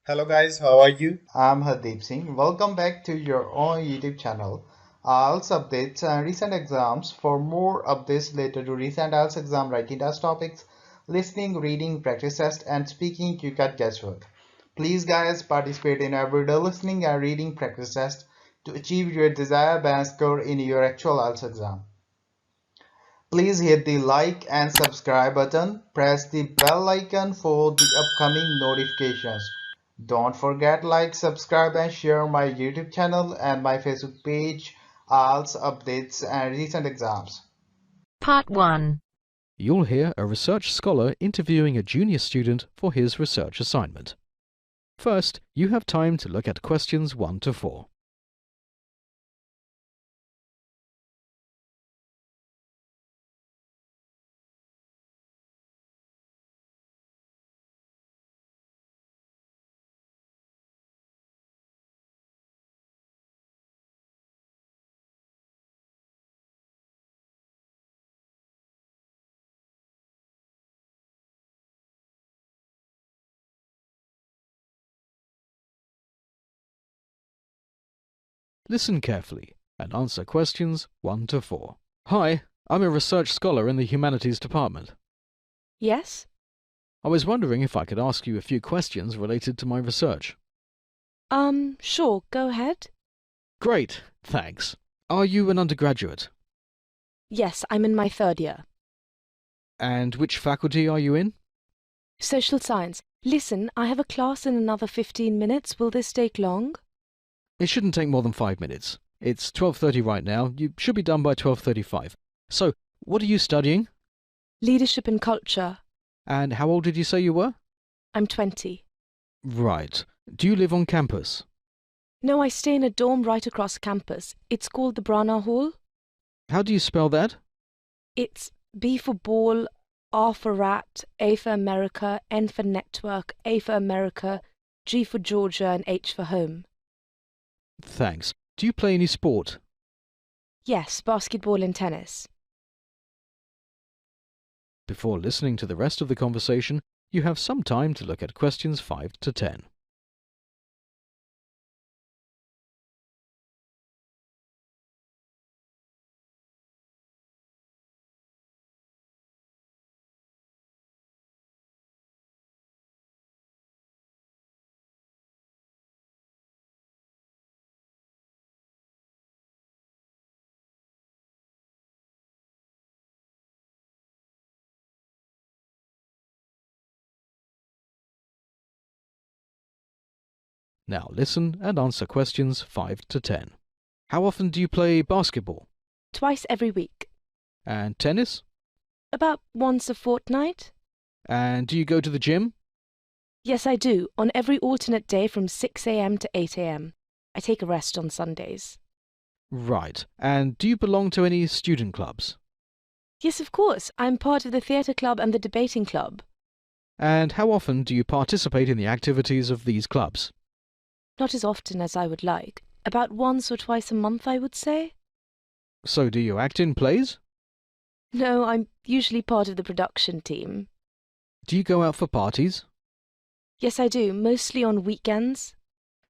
Hello guys, how are you? I'm Hardeep Singh. Welcome back to your own YouTube channel. IELTS updates and recent exams. For more updates related to recent IELTS exam writing test topics, listening, reading, practice test, and speaking, you got guesswork. Please, guys, participate in everyday listening and reading practice test to achieve your desired band score in your actual IELTS exam. Please hit the like and subscribe button. Press the bell icon for the upcoming notifications. Don't forget like, subscribe and share my YouTube channel and my Facebook page, IELTS updates and recent exams. Part 1. You'll hear a research scholar interviewing a junior student for his research assignment. First, you have time to look at questions 1 to 4. Listen carefully and answer questions 1 to 4. Hi, I'm a research scholar in the Humanities Department. Yes? I was wondering if I could ask you a few questions related to my research. Sure, go ahead. Great, thanks. Are you an undergraduate? Yes, I'm in my third year. And which faculty are you in? Social science. Listen, I have a class in another 15 minutes. Will this take long? It shouldn't take more than 5 minutes. It's 12:30 right now. You should be done by 12:35. So, what are you studying? Leadership and culture. And how old did you say you were? I'm 20. Right. Do you live on campus? No, I stay in a dorm right across campus. It's called the Brana Hall. How do you spell that? It's B for ball, R for rat, A for America, N for network, A for America, G for Georgia, and H for home. Thanks. Do you play any sport? Yes, basketball and tennis. Before listening to the rest of the conversation, you have some time to look at questions 5 to 10. Now listen and answer questions 5 to 10. How often do you play basketball? Twice every week. And tennis? About once a fortnight. And do you go to the gym? Yes, I do, on every alternate day from 6 a.m. to 8 a.m. I take a rest on Sundays. Right. And do you belong to any student clubs? Yes, of course. I'm part of the theatre club and the debating club. And how often do you participate in the activities of these clubs? Not as often as I would like. About once or twice a month, I would say. So do you act in plays? No, I'm usually part of the production team. Do you go out for parties? Yes, I do, mostly on weekends.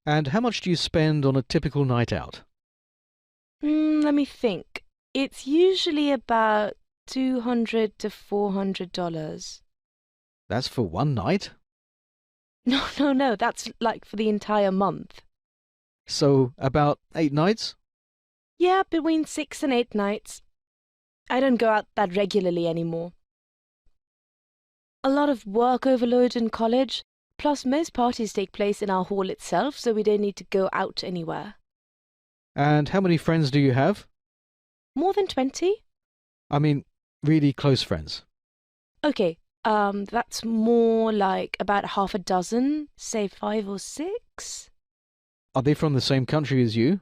And how much do you spend on a typical night out? Let me think. It's usually about $200 to $400. That's for one night? No, that's like for the entire month. So about 8 nights? Yeah, between 6 and 8 nights. I don't go out that regularly anymore. A lot of work overload in college, plus most parties take place in our hall itself, so we don't need to go out anywhere. And how many friends do you have? More than 20? I mean, really close friends. Okay, that's more like about half a dozen, say 5 or 6. Are they from the same country as you?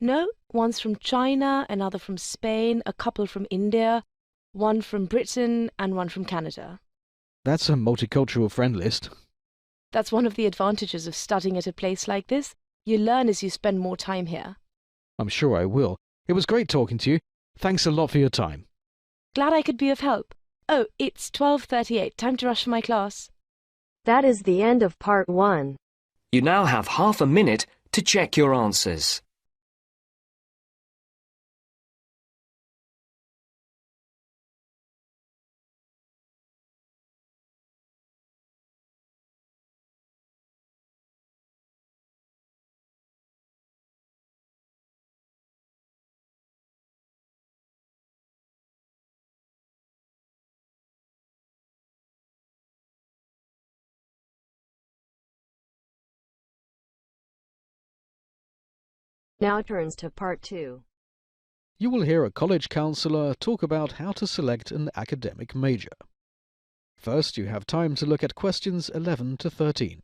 No, one's from China, another from Spain, a couple from India, one from Britain, and one from Canada. That's a multicultural friend list. That's one of the advantages of studying at a place like this. You learn as you spend more time here. I'm sure I will. It was great talking to you. Thanks a lot for your time. Glad I could be of help. Oh, it's 12:38. Time to rush for my class. That is the end of part 1. You now have half a minute to check your answers. Now turns to Part 2. You will hear a college counsellor talk about how to select an academic major. First, you have time to look at questions 11 to 13.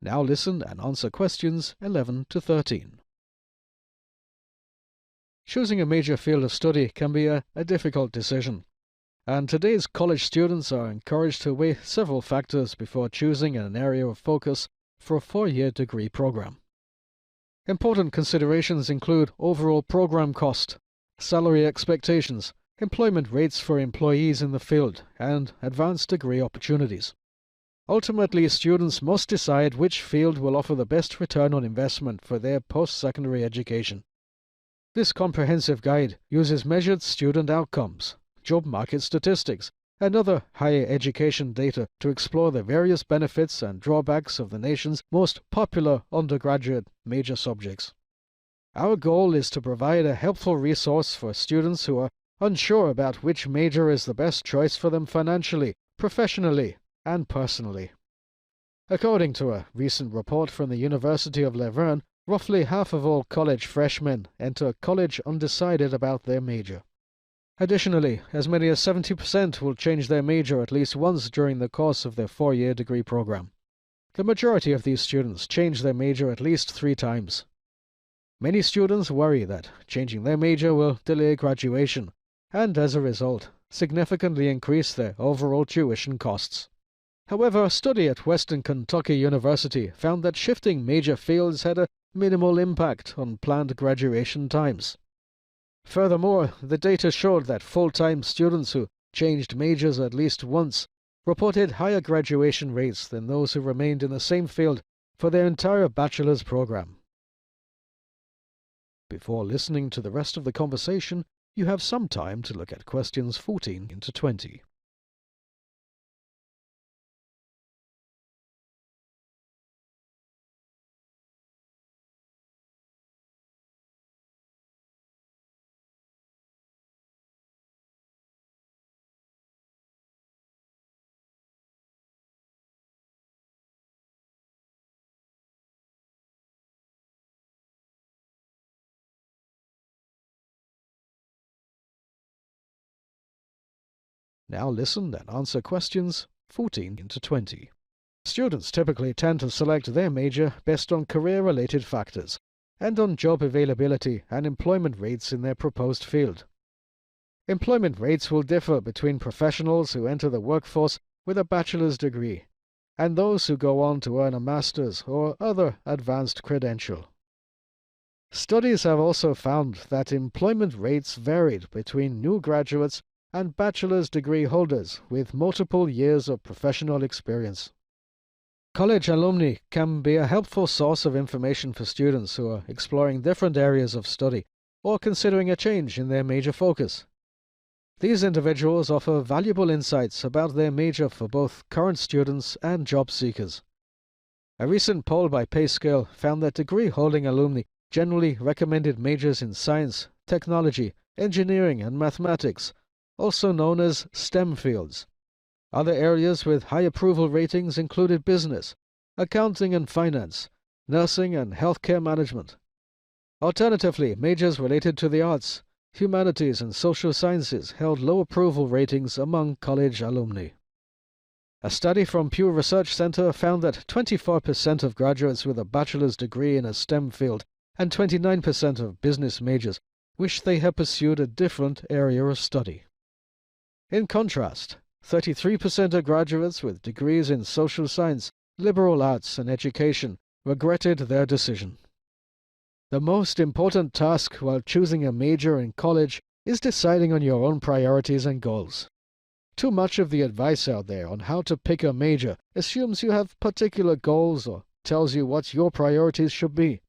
Now listen and answer questions 11 to 13. Choosing a major field of study can be a difficult decision, and today's college students are encouraged to weigh several factors before choosing an area of focus for a 4-year degree program. Important considerations include overall program cost, salary expectations, employment rates for employees in the field, and advanced degree opportunities. Ultimately, students must decide which field will offer the best return on investment for their post-secondary education. This comprehensive guide uses measured student outcomes, job market statistics, and other higher education data to explore the various benefits and drawbacks of the nation's most popular undergraduate major subjects. Our goal is to provide a helpful resource for students who are unsure about which major is the best choice for them financially, professionally, and personally. According to a recent report from the University of Laverne, roughly half of all college freshmen enter college undecided about their major. Additionally, as many as 70% will change their major at least once during the course of their 4-year degree program. The majority of these students change their major at least 3 times. Many students worry that changing their major will delay graduation and, as a result, significantly increase their overall tuition costs. However, a study at Western Kentucky University found that shifting major fields had a minimal impact on planned graduation times. Furthermore, the data showed that full-time students who changed majors at least once reported higher graduation rates than those who remained in the same field for their entire bachelor's program. Before listening to the rest of the conversation, you have some time to look at questions 14 to 20. Now listen and answer questions 14 to 20. Students typically tend to select their major based on career-related factors and on job availability and employment rates in their proposed field. Employment rates will differ between professionals who enter the workforce with a bachelor's degree and those who go on to earn a master's or other advanced credential. Studies have also found that employment rates varied between new graduates and bachelor's degree holders with multiple years of professional experience. College alumni can be a helpful source of information for students who are exploring different areas of study or considering a change in their major focus. These individuals offer valuable insights about their major for both current students and job seekers. A recent poll by PayScale found that degree-holding alumni generally recommended majors in science, technology, engineering, and mathematics, also known as STEM fields. Other areas with high approval ratings included business, accounting and finance, nursing and healthcare management. Alternatively, majors related to the arts, humanities and social sciences held low approval ratings among college alumni. A study from Pew Research Center found that 24% of graduates with a bachelor's degree in a STEM field and 29% of business majors wish they had pursued a different area of study. In contrast, 33% of graduates with degrees in social science, liberal arts, and education regretted their decision. The most important task while choosing a major in college is deciding on your own priorities and goals. Too much of the advice out there on how to pick a major assumes you have particular goals or tells you what your priorities should be.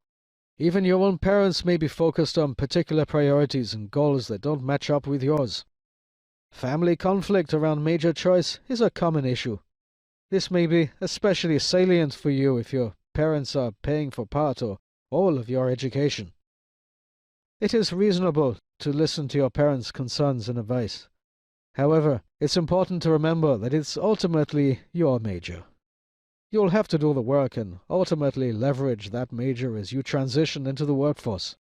Even your own parents may be focused on particular priorities and goals that don't match up with yours. Family conflict around major choice is a common issue. This may be especially salient for you if your parents are paying for part or all of your education. It is reasonable to listen to your parents' concerns and advice. However, it's important to remember that it's ultimately your major. You'll have to do the work and ultimately leverage that major as you transition into the workforce.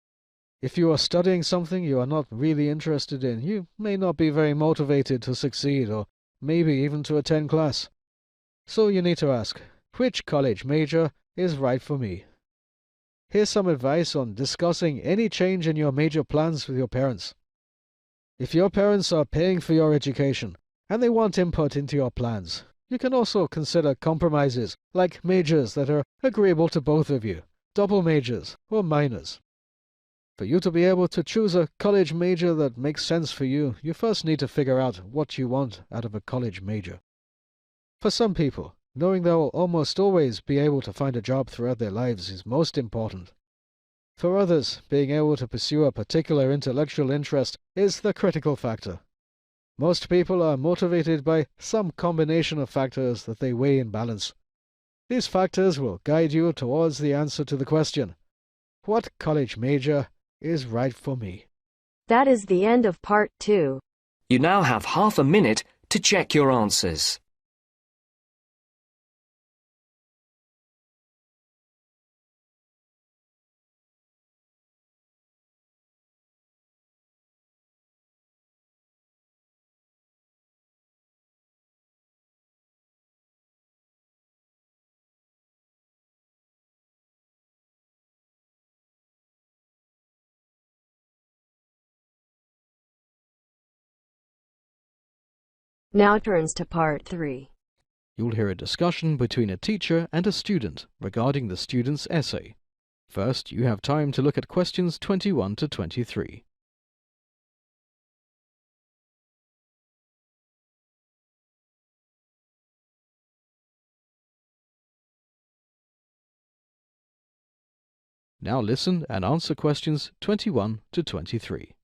If you are studying something you are not really interested in, you may not be very motivated to succeed or maybe even to attend class. So you need to ask, which college major is right for me? Here's some advice on discussing any change in your major plans with your parents. If your parents are paying for your education and they want input into your plans, you can also consider compromises like majors that are agreeable to both of you, double majors or minors. For you to be able to choose a college major that makes sense for you, you first need to figure out what you want out of a college major. For some people, knowing they'll almost always be able to find a job throughout their lives is most important. For others, being able to pursue a particular intellectual interest is the critical factor. Most people are motivated by some combination of factors that they weigh in balance. These factors will guide you towards the answer to the question, what college major is right for me? That is the end of part 2. You now have half a minute to check your answers. Now turns to part 3. You'll hear a discussion between a teacher and a student regarding the student's essay. First, you have time to look at questions 21 to 23. Now listen and answer questions 21 to 23.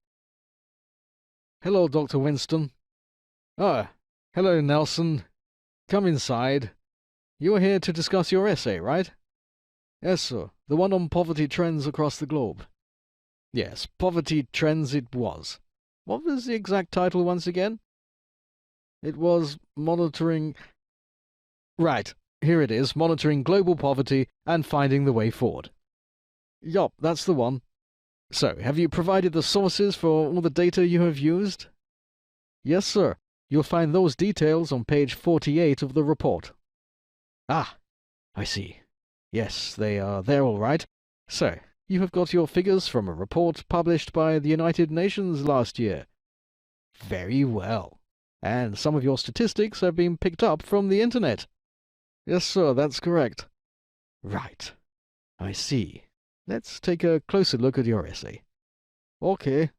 Hello, Dr. Winston. Hello, Nelson. Come inside. You are here to discuss your essay, right? Yes, sir. The one on poverty trends across the globe. Yes, poverty trends it was. What was the exact title once again? It was monitoring... Right, here it is, monitoring global poverty and finding the way forward. Yup, that's the one. So, have you provided the sources for all the data you have used? Yes, sir. You'll find those details on page 48 of the report. Ah, I see. Yes, they are there all right. So, you have got your figures from a report published by the United Nations last year. Very well. And some of your statistics have been picked up from the internet. Yes, sir, that's correct. Right. I see. Let's take a closer look at your essay. Okay.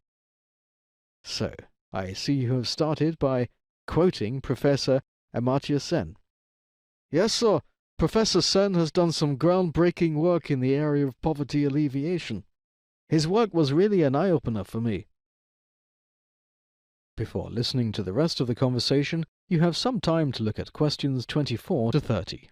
So, I see you have started by quoting Professor Amartya Sen. Yes, sir. Professor Sen has done some groundbreaking work in the area of poverty alleviation. His work was really an eye-opener for me. Before listening to the rest of the conversation, you have some time to look at questions 24 to 30.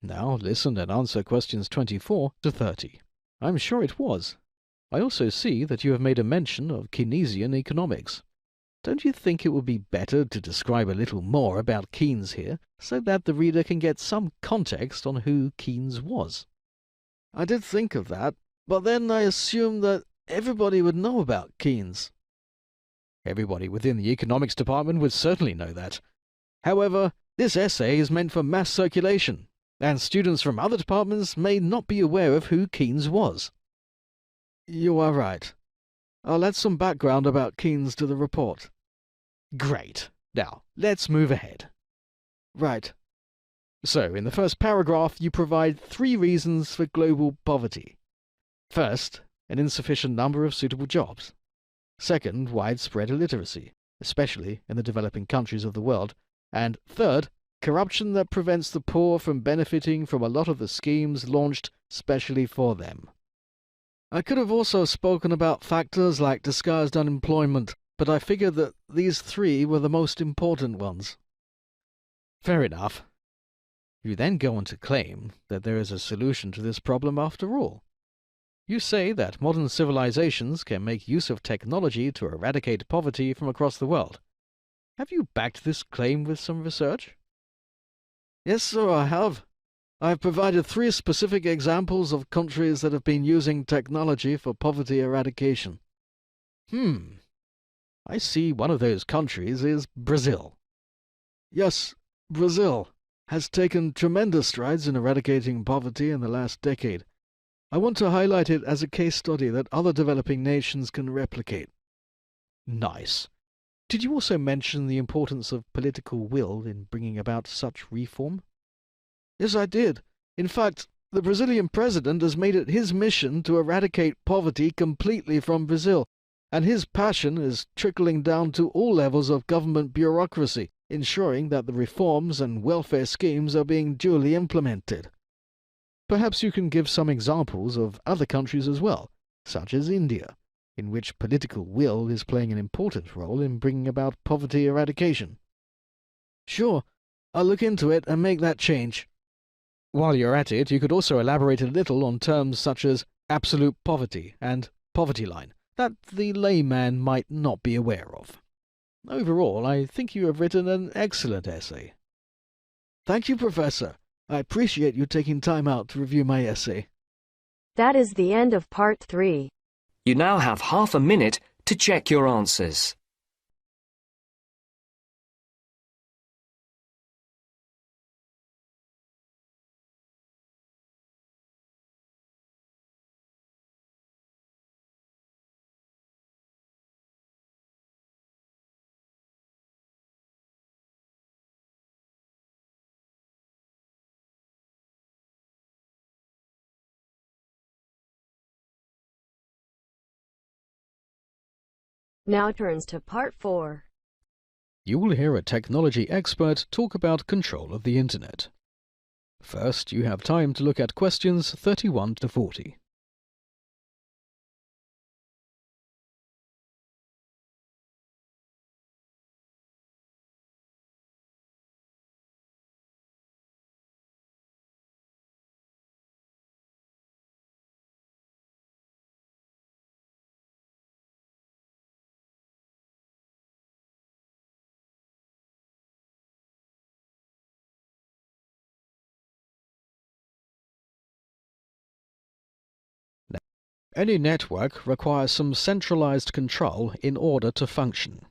Now listen and answer questions 24 to 30. I'm sure it was. I also see that you have made a mention of Keynesian economics. Don't you think it would be better to describe a little more about Keynes here, so that the reader can get some context on who Keynes was? I did think of that, but then I assumed that everybody would know about Keynes. Everybody within the economics department would certainly know that. However, this essay is meant for mass circulation, and students from other departments may not be aware of who Keynes was. You are right. I'll add some background about Keynes to the report. Great. Now, let's move ahead. Right. So, in the first paragraph, you provide 3 reasons for global poverty. First, an insufficient number of suitable jobs. Second, widespread illiteracy, especially in the developing countries of the world. And third, corruption that prevents the poor from benefiting from a lot of the schemes launched specially for them. I could have also spoken about factors like disguised unemployment, but I figured that these 3 were the most important ones. Fair enough. You then go on to claim that there is a solution to this problem after all. You say that modern civilizations can make use of technology to eradicate poverty from across the world. Have you backed this claim with some research? Yes, sir, I have. I've provided 3 specific examples of countries that have been using technology for poverty eradication. I see one of those countries is Brazil. Yes, Brazil has taken tremendous strides in eradicating poverty in the last decade. I want to highlight it as a case study that other developing nations can replicate. Nice. Did you also mention the importance of political will in bringing about such reform? Yes, I did. In fact, the Brazilian president has made it his mission to eradicate poverty completely from Brazil, and his passion is trickling down to all levels of government bureaucracy, ensuring that the reforms and welfare schemes are being duly implemented. Perhaps you can give some examples of other countries as well, such as India, in which political will is playing an important role in bringing about poverty eradication. Sure, I'll look into it and make that change. While you're at it, you could also elaborate a little on terms such as absolute poverty and poverty line, that the layman might not be aware of. Overall, I think you have written an excellent essay. Thank you, Professor. I appreciate you taking time out to review my essay. That is the end of part 3. You now have half a minute to check your answers. Now turns to part 4. You will hear a technology expert talk about control of the Internet. First, you have time to look at questions 31 to 40. Any network requires some centralized control in order to function.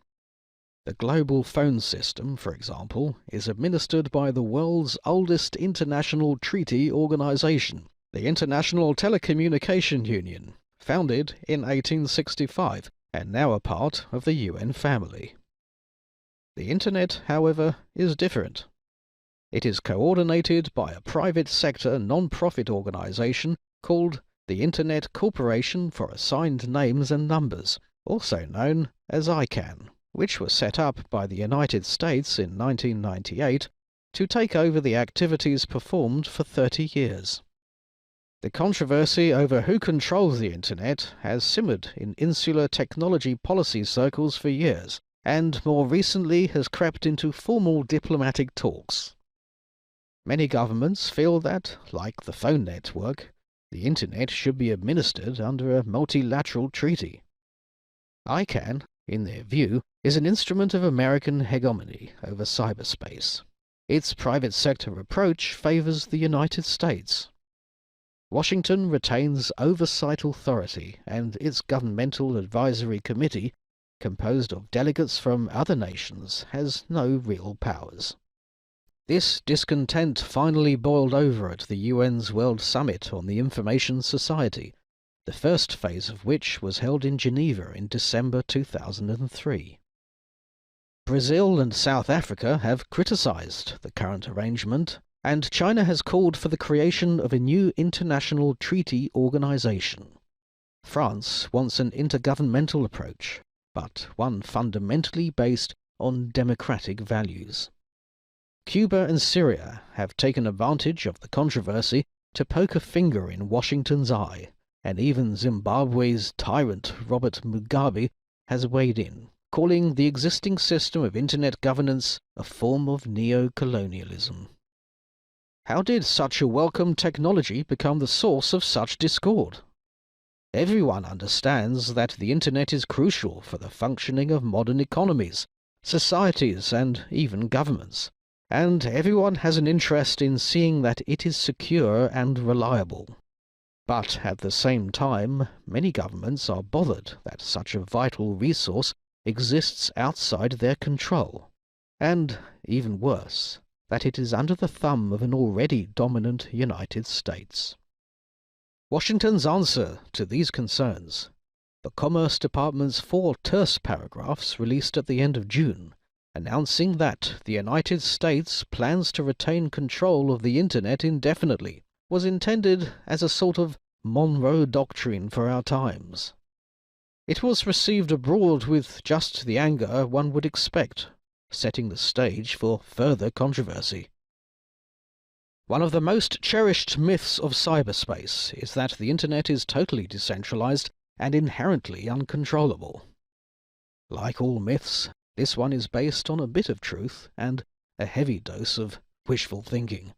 The global phone system, for example, is administered by the world's oldest international treaty organization, the International Telecommunication Union, founded in 1865 and now a part of the UN family. The Internet, however, is different. It is coordinated by a private sector non-profit organization called the Internet Corporation for Assigned Names and Numbers, also known as ICANN, which was set up by the United States in 1998 to take over the activities performed for 30 years. The controversy over who controls the Internet has simmered in insular technology policy circles for years, and more recently has crept into formal diplomatic talks. Many governments feel that, like the phone network, the Internet should be administered under a multilateral treaty. ICANN, in their view, is an instrument of American hegemony over cyberspace. Its private sector approach favors the United States. Washington retains oversight authority, and its governmental advisory committee, composed of delegates from other nations, has no real powers. This discontent finally boiled over at the UN's World Summit on the Information Society, the first phase of which was held in Geneva in December 2003. Brazil and South Africa have criticized the current arrangement, and China has called for the creation of a new international treaty organization. France wants an intergovernmental approach, but one fundamentally based on democratic values. Cuba and Syria have taken advantage of the controversy to poke a finger in Washington's eye, and even Zimbabwe's tyrant Robert Mugabe has weighed in, calling the existing system of Internet governance a form of neo-colonialism. How did such a welcome technology become the source of such discord? Everyone understands that the Internet is crucial for the functioning of modern economies, societies, and even governments, and everyone has an interest in seeing that it is secure and reliable. But at the same time, many governments are bothered that such a vital resource exists outside their control, and, even worse, that it is under the thumb of an already dominant United States. Washington's answer to these concerns: the Commerce Department's 4 terse paragraphs released at the end of June, announcing that the United States plans to retain control of the Internet indefinitely, was intended as a sort of Monroe Doctrine for our times. It was received abroad with just the anger one would expect, setting the stage for further controversy. One of the most cherished myths of cyberspace is that the Internet is totally decentralized and inherently uncontrollable. Like all myths, this one is based on a bit of truth and a heavy dose of wishful thinking.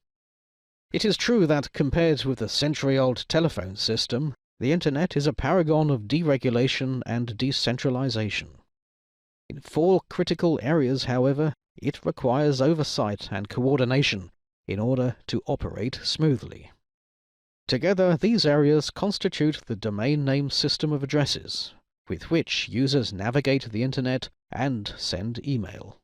It is true that compared with the century-old telephone system, the Internet is a paragon of deregulation and decentralization. In 4 critical areas, however, it requires oversight and coordination in order to operate smoothly. Together, these areas constitute the domain name system of addresses, with which users navigate the Internet and send email.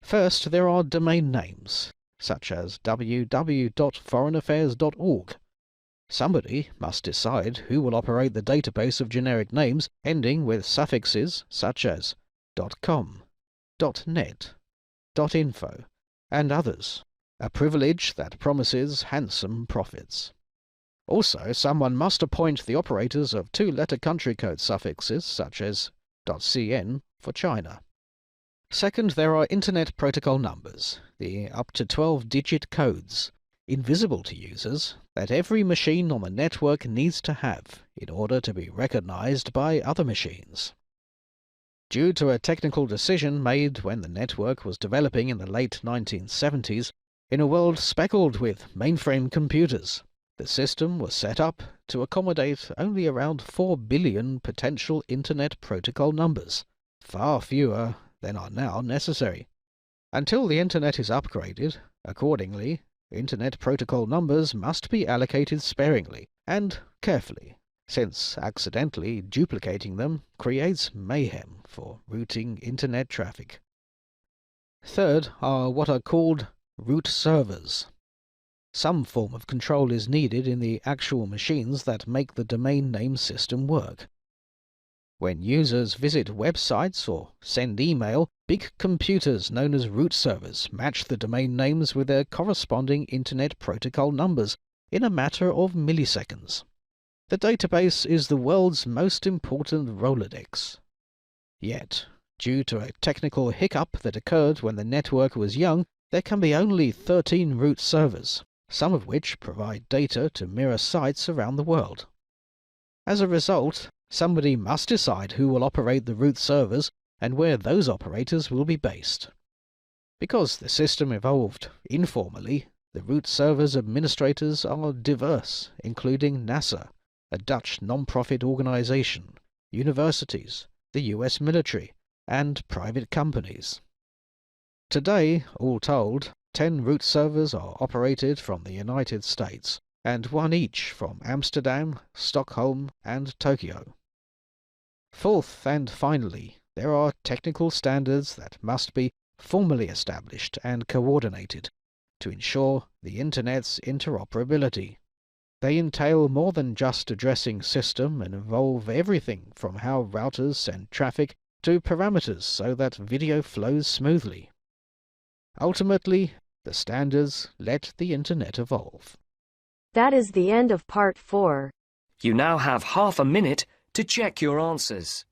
First, there are domain names, such as www.foreignaffairs.org. Somebody must decide who will operate the database of generic names ending with suffixes such as .com, .net, .info, and others, a privilege that promises handsome profits. Also, someone must appoint the operators of 2-letter country code suffixes such as .cn for China. Second, there are Internet Protocol numbers, the up to 12-digit codes, invisible to users, that every machine on the network needs to have in order to be recognized by other machines. Due to a technical decision made when the network was developing in the late 1970s, in a world speckled with mainframe computers, the system was set up to accommodate only around 4 billion potential Internet Protocol numbers, far fewer than are now necessary. Until the Internet is upgraded, accordingly, Internet Protocol numbers must be allocated sparingly and carefully, since accidentally duplicating them creates mayhem for routing Internet traffic. Third are what are called root servers. Some form of control is needed in the actual machines that make the domain name system work. When users visit websites or send email, big computers known as root servers match the domain names with their corresponding Internet Protocol numbers in a matter of milliseconds. The database is the world's most important Rolodex. Yet, due to a technical hiccup that occurred when the network was young, there can be only 13 root servers, some of which provide data to mirror sites around the world. As a result, somebody must decide who will operate the root servers and where those operators will be based. Because the system evolved informally, The root server's administrators are diverse, including NASA, a Dutch non-profit organization, universities, the US military, and private companies. Today, all told, 10 root servers are operated from the United States, and 1 each from Amsterdam, Stockholm, and Tokyo. Fourth and finally, there are technical standards that must be formally established and coordinated to ensure the Internet's interoperability. They entail more than just addressing system and involve everything from how routers send traffic to parameters so that video flows smoothly. Ultimately, the standards let the Internet evolve. That is the end of part 4. You now have half a minute to check your answers.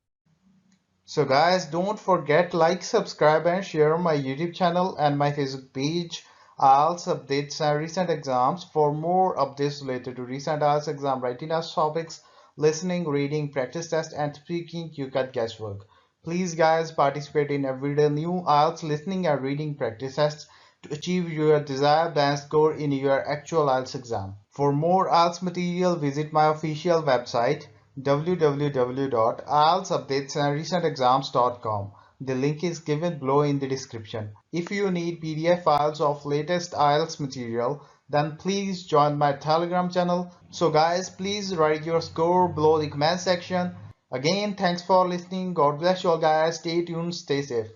So guys, don't forget like, subscribe and share my YouTube channel and my Facebook page, IELTS updates and recent exams. For more updates related to recent IELTS exam writing test topics, listening, reading, practice test and speaking, you got guesswork. Please guys, participate in everyday new IELTS listening and reading practice tests to achieve your desired band score in your actual IELTS exam. For more IELTS material, visit my official website www.ieltsupdatesandrecentexams.com. The link is given below in the description. If you need PDF files of latest IELTS material, then please join my Telegram channel. So guys, please write your score below the comment section. Again, thanks for listening. God bless you all guys. Stay tuned, stay safe.